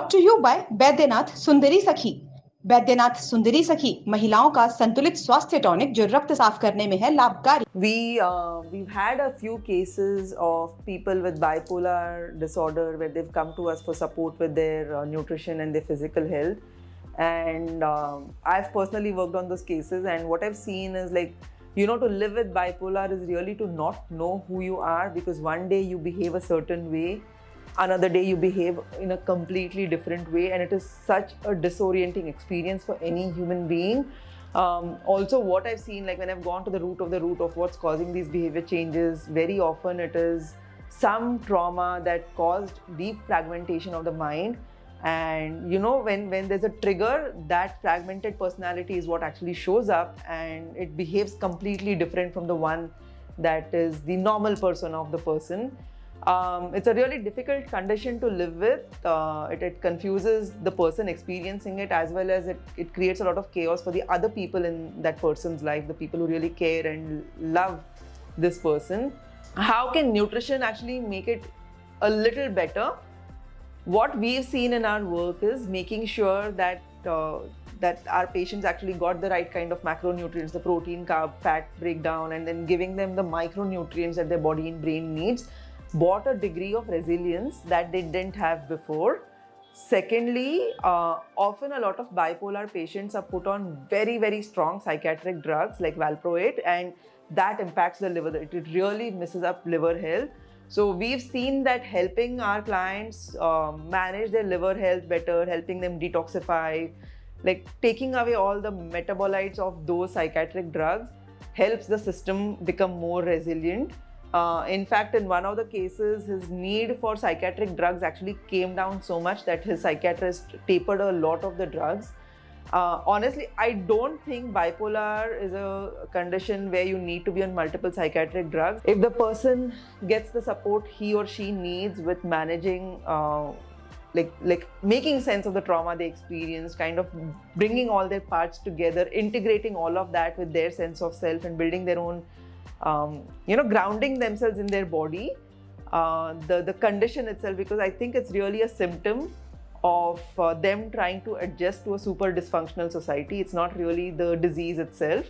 brought to you by Baidyanath सुंदरी सखी। बैद्यनाथ सुंदरी सखी महिलाओं का संतुलित स्वास्थ्य टॉनिक जो रक्त साफ करने में है लाभकारी। We've had a few cases of people with bipolar disorder where they've come to us for support with their nutrition and their physical health, and I've personally worked on those cases, and what I've seen is to live with bipolar is really to not know who you are, because one day you behave a certain way, another day you behave in a completely different way, and it is such a disorienting experience for any human being. Also, what I've seen, when I've gone to the root of what's causing these behavior changes, very often it is some trauma that caused deep fragmentation of the mind. And when there's a trigger, that fragmented personality is what actually shows up, and it behaves completely different from the one that is the normal person of the person. It's a really difficult condition to live with. It confuses the person experiencing it, as well as it creates a lot of chaos for the other people in that person's life, the people who really care and love this person. How can nutrition actually make it a little better? What we've seen in our work is making sure that our patients actually got the right kind of macronutrients, the protein, carb, fat breakdown, and then giving them the micronutrients that their body and brain needs, brought a degree of resilience that they didn't have before. Secondly, often a lot of bipolar patients are put on very, very strong psychiatric drugs like valproate, and that impacts the liver. It really messes up liver health. So we've seen that helping our clients manage their liver health better, helping them detoxify, taking away all the metabolites of those psychiatric drugs, helps the system become more resilient. In fact, in one of the cases, his need for psychiatric drugs actually came down so much that his psychiatrist tapered a lot of the drugs. Honestly, I don't think bipolar is a condition where you need to be on multiple psychiatric drugs. If the person gets the support he or she needs with managing, making sense of the trauma they experienced, kind of bringing all their parts together, integrating all of that with their sense of self, and building their own, grounding themselves in their body, the condition itself, because I think it's really a symptom of them trying to adjust to a super dysfunctional society. It's not really the disease itself.